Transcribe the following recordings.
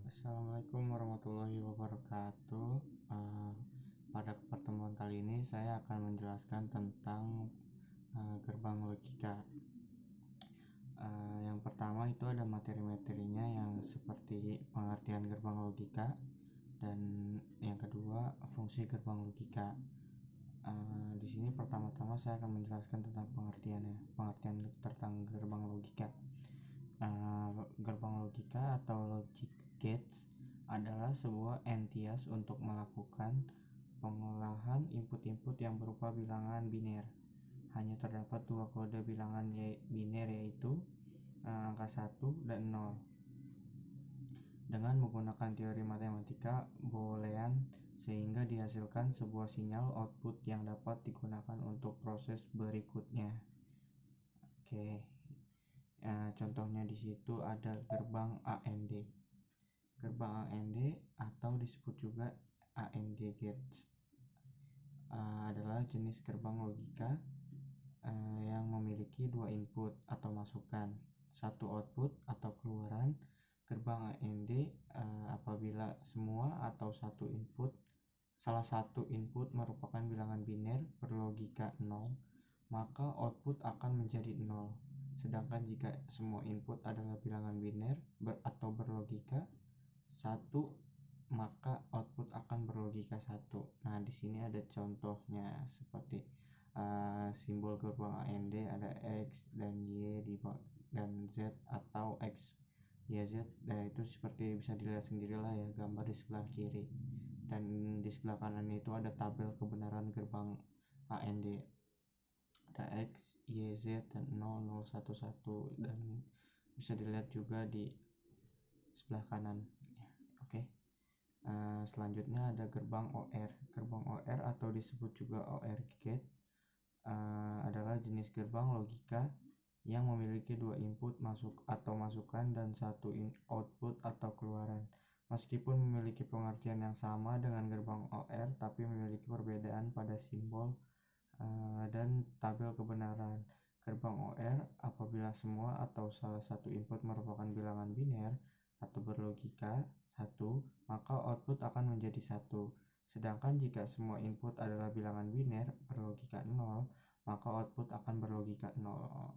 Assalamualaikum warahmatullahi wabarakatuh. Pada pertemuan kali ini saya akan menjelaskan tentang gerbang logika. Yang pertama itu ada materi-materinya yang seperti pengertian gerbang logika, dan yang kedua fungsi gerbang logika. Di sini pertama-tama saya akan menjelaskan tentang pengertian tentang gerbang logika. Gerbang logika atau logic gates adalah sebuah entitas untuk melakukan pengolahan input-input yang berupa bilangan biner. Hanya terdapat dua kode bilangan biner, yaitu angka 1 dan 0. Dengan menggunakan teori matematika Boolean, sehingga dihasilkan sebuah sinyal output yang dapat digunakan untuk proses berikutnya. Contohnya di situ ada gerbang AND. Gerbang AND atau disebut juga AND gates adalah jenis gerbang logika yang memiliki dua input atau masukan, satu output atau keluaran. Gerbang AND apabila semua atau salah satu input merupakan bilangan biner berlogika 0, maka output akan menjadi 0. Sedangkan jika semua input adalah bilangan biner atau berlogika 1, maka output akan berlogika 1. Nah, di sini ada contohnya seperti simbol gerbang AND ada X dan Y dan Z atau X, Y, Z. Nah, itu seperti bisa dilihat sendirilah ya, gambar di sebelah kiri. Dan di sebelah kanan itu ada tabel kebenaran gerbang AND. Ada X, Y, Z, dan 0, 0, 1, 1, dan bisa dilihat juga di sebelah kanan. Selanjutnya ada gerbang OR. Gerbang OR atau disebut juga OR gate adalah jenis gerbang logika yang memiliki dua input masukan dan satu output atau keluaran. Meskipun memiliki pengertian yang sama dengan gerbang OR, tapi memiliki perbedaan pada simbol dan tabel kebenaran. Gerbang OR apabila semua atau salah satu input merupakan bilangan biner atau berlogika 1, maka output akan menjadi 1. Sedangkan jika semua input adalah bilangan biner berlogika 0, maka output akan berlogika 0.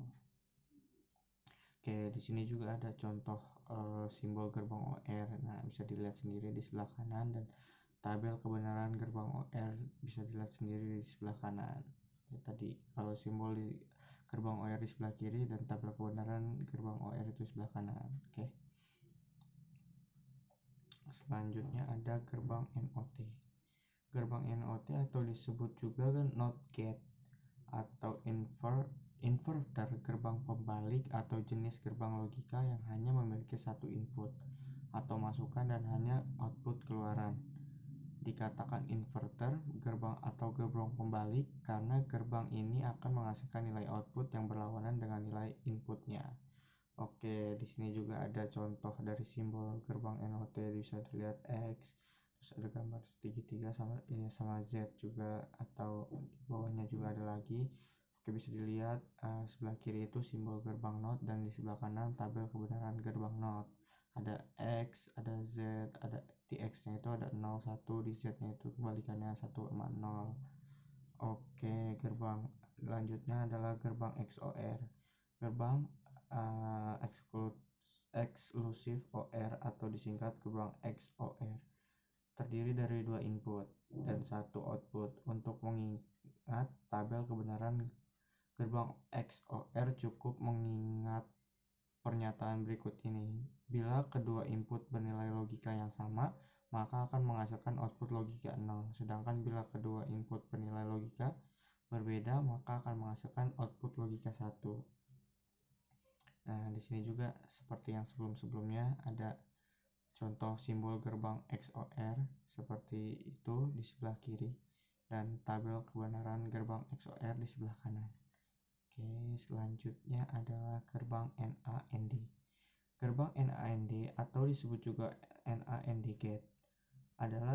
Di sini juga ada contoh simbol gerbang OR. Nah, bisa dilihat sendiri di sebelah kanan, dan tabel kebenaran gerbang OR bisa dilihat sendiri di sebelah kanan. Tadi kalau simbol di gerbang OR di sebelah kiri dan tabel kebenaran gerbang OR itu sebelah kanan. Selanjutnya ada gerbang NOT. Gerbang NOT atau disebut juga NOT gate atau inverter, gerbang pembalik atau jenis gerbang logika yang hanya memiliki satu input atau masukan dan hanya output keluaran. Dikatakan inverter gerbang atau gerbang pembalik karena gerbang ini akan menghasilkan nilai output yang berlawanan dengan nilai inputnya. Di sini juga ada contoh dari simbol gerbang NOT, bisa dilihat X, terus ada gambar segitiga sama Z juga, atau di bawahnya juga ada lagi. Bisa dilihat sebelah kiri itu simbol gerbang NOT, dan di sebelah kanan tabel kebenaran gerbang NOT. Ada X, ada Z, ada di X-nya itu ada 0, 1, di Z-nya itu kebalikannya 1 sama 0. Gerbang selanjutnya adalah gerbang XOR. Gerbang eksklusif OR atau disingkat gerbang XOR terdiri dari dua input dan satu output. Untuk mengingat tabel kebenaran gerbang XOR cukup mengingat pernyataan berikut ini. Bila kedua input bernilai logika yang sama, maka akan menghasilkan output logika 0. Sedangkan bila kedua input bernilai logika berbeda, maka akan menghasilkan output logika 1. Nah, di sini juga seperti yang sebelum-sebelumnya ada contoh simbol gerbang XOR seperti itu di sebelah kiri, dan tabel kebenaran gerbang XOR di sebelah kanan. Selanjutnya adalah gerbang NAND. Gerbang NAND atau disebut juga NAND gate adalah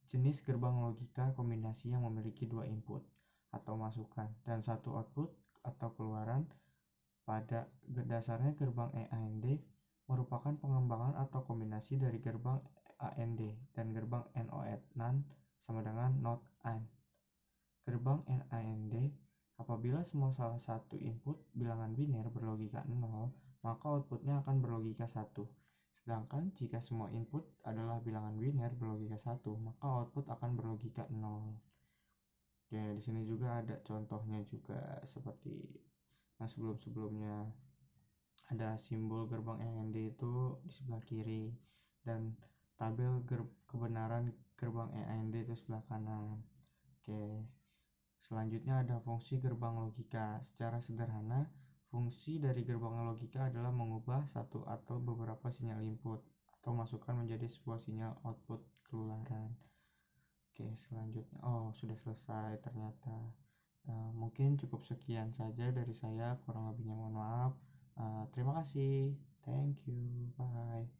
jenis gerbang logika kombinasi yang memiliki dua input atau masukan dan satu output atau keluaran. Pada dasarnya gerbang NAND merupakan pengembangan atau kombinasi dari gerbang AND dan gerbang NOT, NaN sama dengan NOT AND. Gerbang NAND, apabila semua salah satu input bilangan biner berlogika 0, maka outputnya akan berlogika 1. Sedangkan jika semua input adalah bilangan biner berlogika 1, maka output akan berlogika 0. Oke, di sini juga ada contohnya juga seperti yang sebelum-sebelumnya. Ada simbol gerbang AND itu di sebelah kiri dan tabel kebenaran gerbang AND itu sebelah kanan. Oke. Selanjutnya ada fungsi gerbang logika. Secara sederhana, fungsi dari gerbang logika adalah mengubah satu atau beberapa sinyal input atau masukan menjadi sebuah sinyal output kelurahan. Oke, selanjutnya. Oh, sudah selesai ternyata. Mungkin cukup sekian saja dari saya, kurang lebihnya mohon maaf. Terima kasih. Thank you. Bye.